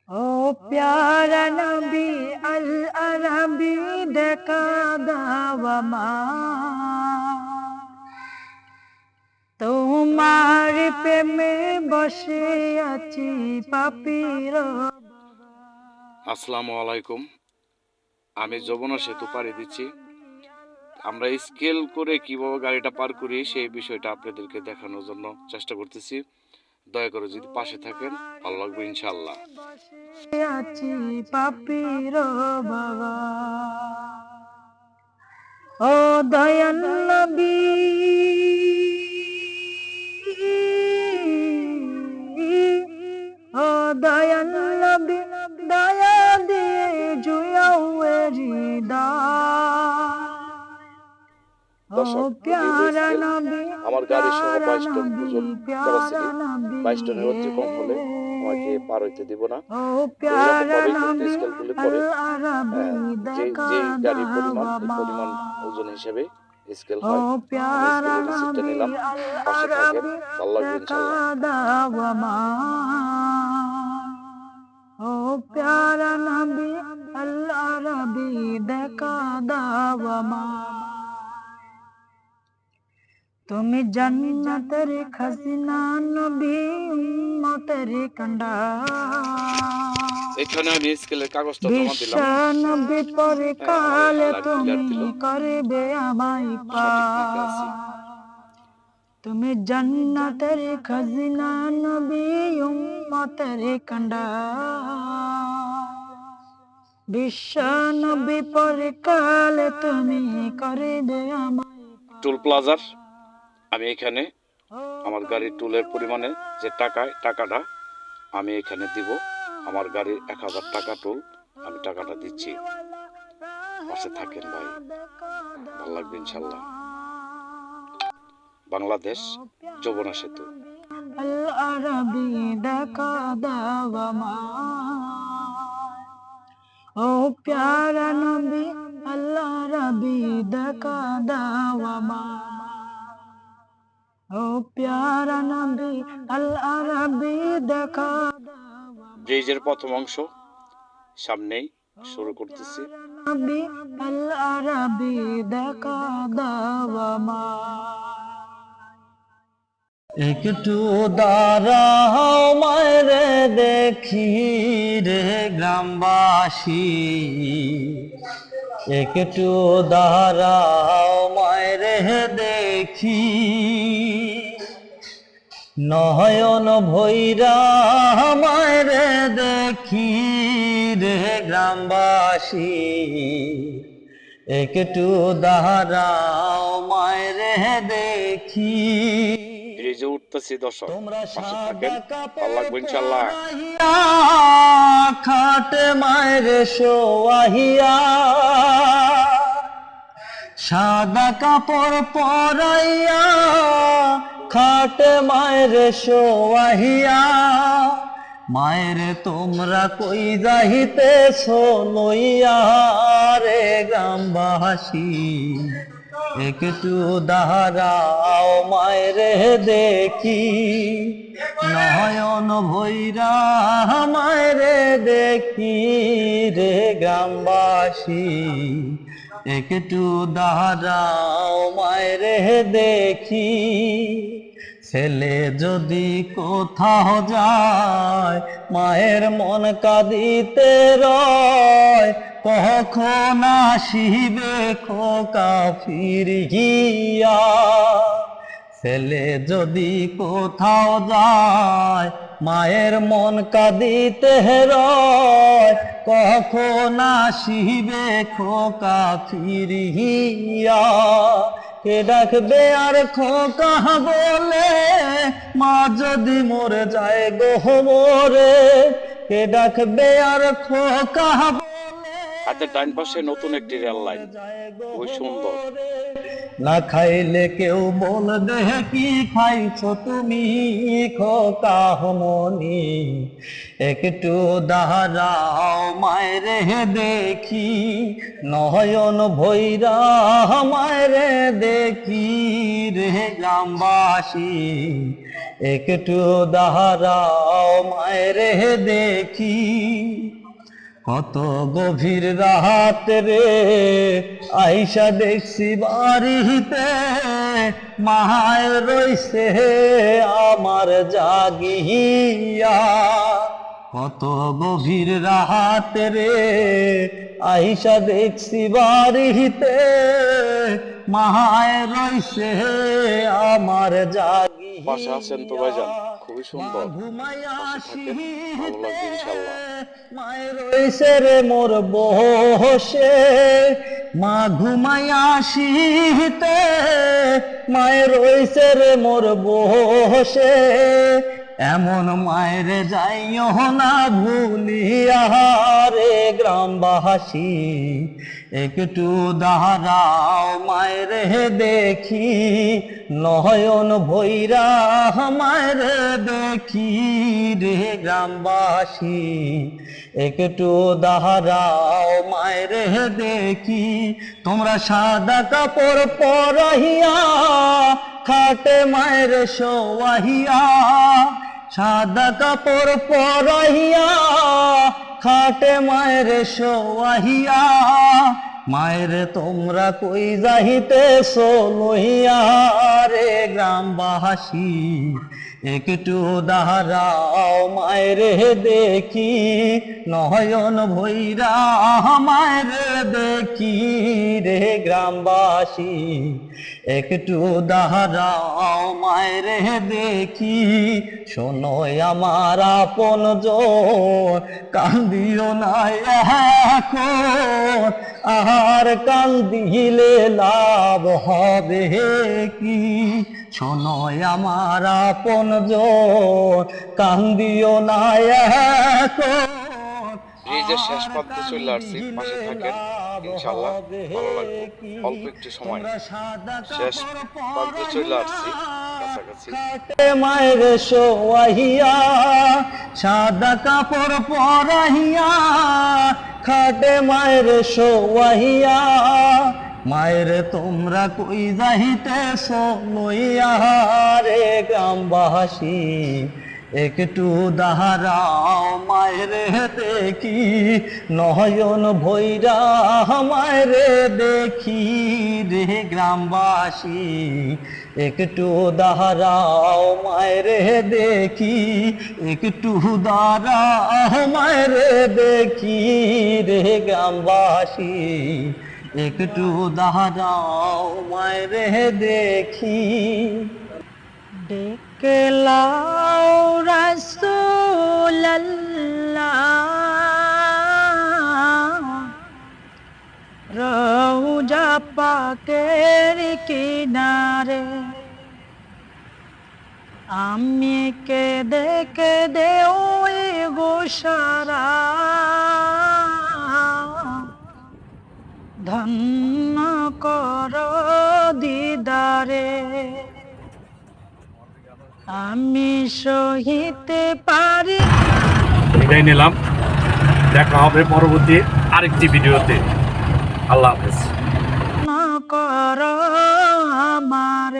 ও প্যারা নবী আল আরবি দেখা দাও আমায়, তোমার প্রেমে বসে আছি পাপীর। আসসালামু আলাইকুম। আমি যমুনা সেতু পাড়ি দিচ্ছি। আমরা স্কেল করে কিভাবে গাড়িটা পার করি সেই বিষয়টা আপনাদেরকে দেখানোর জন্য চেষ্টা করতেছি। দয়া করে যদি পাশে থাকেন ভালো লাগবে ইনশাআল্লাহ। আছি পাপীর বাবা, ও দয়াল নবী ও দয়াল নবী, দয়া দিয়ে জুয়াও দর্শক, আমার গাড়ি সহ 22 টন ওজন ক্যাপাসিটি, 22 টনের অতি কম হলে আমাকে পার হইতে দিব না। এইরকম ভাবেই কিন্তু স্কেলগুলি করে যে গাড়ির পরিমাণ ওজন হিসেবে স্কেল হয়। আমি স্কেলের রিসিপ্টটা নিলাম, পাশে থাকেন, ভালো লাগবে ইনশাআল্লাহ। ও প্যারা নবী আল্লাহ রবি দেখা দাও আমায়, তুমি জান্নাতের খাজনা নবী উম্মতের কান্ডার। এখানে আমি স্কেলের কাগজটা জমা দিলাম। নবী পরে কালে তুমি করবে আমায় পার, তুমি জান্নাতের খাজনা নবী উম্মতের কান্ডার। বিশ্ব নবী পরে কালে তুমি করবে আমায়। টুল প্লাজার আমি এখানে আমার গাড়ির টুলের পরিমাণে যে টাকাটা আমি এখানে দিব। আমার গাড়ির 1000 টাকা টুল, আমি টাকাটা দিচ্ছি। পাশে থাকেন ভাই, ভালো লাগবে ইনশাল্লাহ। বাংলাদেশ যমুনা সেতু। আল আরবি দেখা দাও আমায়, ও প্যারা নবী আল আরবি দেখা দাও আমায়, ও প্যারা নবী আল আরবি দেখা দাও। ব্রিজের প্রথম অংশ সামনেই শুরু করতেছি। নবী আল আরবি দেখা দাও আমায়, একটু দাঁড়াও মায়রে দেখি রে গ্রামবাসী, একটু দাঁড়াও মায়রে দেখি, নয়ন ভৈরা মায়রে দেখি রে গ্রামবাসী, একটু দাঁড়াও মায়রে দেখি। ব্রিজে উঠতেছি দর্শক, পাশে থাকেন, ভালো লাগবে ইনশাআল্লাহ। খাটে মায়রে শোয়াহিয়া, সাদা কাপড় পরাইয়া, খাটে মায়রে শোয়াহিয়া, মায়েরে তোমরা কই যাইতেছ লইয়া রে গ্রামবাসী, একটু দাঁড়াও মায়েরে দেখি, নয়ন ভৈরা মায়েরে দেখি রে গ্রামবাসী, একটু দাঁড়াও মায়েরে দেখি। ছেলে যদি কোথাও যায় মায়ের মন কাঁদিতে রয়, কখন আসিবে খোকা ফিরিয়া। ছেলে যদি কোথাও যায় মায়ের মন কাঁদিতে রয়, কখন আসিবে খোকা ফিরিয়া। কে ডাকবে আর খোকা বলে, মা যদি মরে যায় গো মোরে, কে ডাকবে আর খোকা বলে। হাতের ডান পাশে নতুন একটি রেল লাইন, খুবই সুন্দর। না খাইলে কেউ বলবে কি খাইছো তুমি খোকা মনি, একটু দাঁড়াও মায়েরে দেখি, নয়ন ভৈরা মায়েরে দেখি রে গ্রামবাসী, একটু দাঁড়াও মায়ের দেখি কত গভীর রাত রে আইসা দেখছি বাড়িতে মায়ের রইছে আমার জাগিয়া কত গভীর রাত রে আইসা দেখছি বাড়িতে মায়ের রইছে আমার জাগিয়া পাশে আছেন তো ভাইজান, খুবই সুন্দর। পাশে থাকেন, ভালো লাগবে ইনশাআল্লাহ। মায়ের রইছে রে মোর বসে মা ঘুমাইয়া শীতে মায়ের রইছে রে মোর বসে এমন মায়ের যাইও না ভুলিয়া রে গ্রামবাসী একটু দাঁড়াও মায়ের দেখি নয়ন ভৈরা মায়ের দেখি রে গ্রামবাসী একটু দাঁড়াও মায়ের দেখি তোমরা সাদা কাপড় পরাইয়া খাটে মায়ের শোয়াইয়া সাদা কাপড় পরাইয়া খাটে মায়ের শোয়াইয়া মায়ের তোমরা কই যাইতেছো লইয়া রে গ্রামবাসী একটু দাঁড়াও মায়ের দেখি নয়ন ভৈরা মায়ের দেখি রে গ্রামবাসী একটু দাঁড়াও মায়ের দেখি শোনো আমার আপন জন কান্দিও না এখন আর কান্দিলে লাভ হবে কি শোনো আমার আপন জন কান্দিও না এখন ব্রিজের শেষ প্রান্তে চলে আসছি, পাশে থাকেন ইনশাআল্লাহ, ভালো লাগবে। অল্প একটু সময়, শেষ প্রান্তে চলে আসছি, কাছাকাছি। মায়ের শোয়াইয়া সাদা কাপড় পরাইয়া খাটে মায়ের শোয়াইয়া মায়ের তোমরা কই যাইতেছো লইয়া রে গ্রামবাসী একটু দাঁড়াও মায়ের দেখি নয়ন ভৈরা মায়ের দেখি রে গ্রামবাসী একটু দাঁড়াও মায়ের দেখি একটু দাঁড়াও মায়ের দেখি রে গ্রামবাসী একটু দাঁড়াও মায়ের দেখি ডেকে লাও রাসূলুল্লাহ রওজা পাকের কিনারে আমি কেঁদে ওই গোসারা ধন্য কর দিদারে আমি সহিতে পারি। বিদায় নিলাম, দেখা হবে পরবর্তী আরেকটি ভিডিওতে। আল্লাহ হাফেজ। কর আমার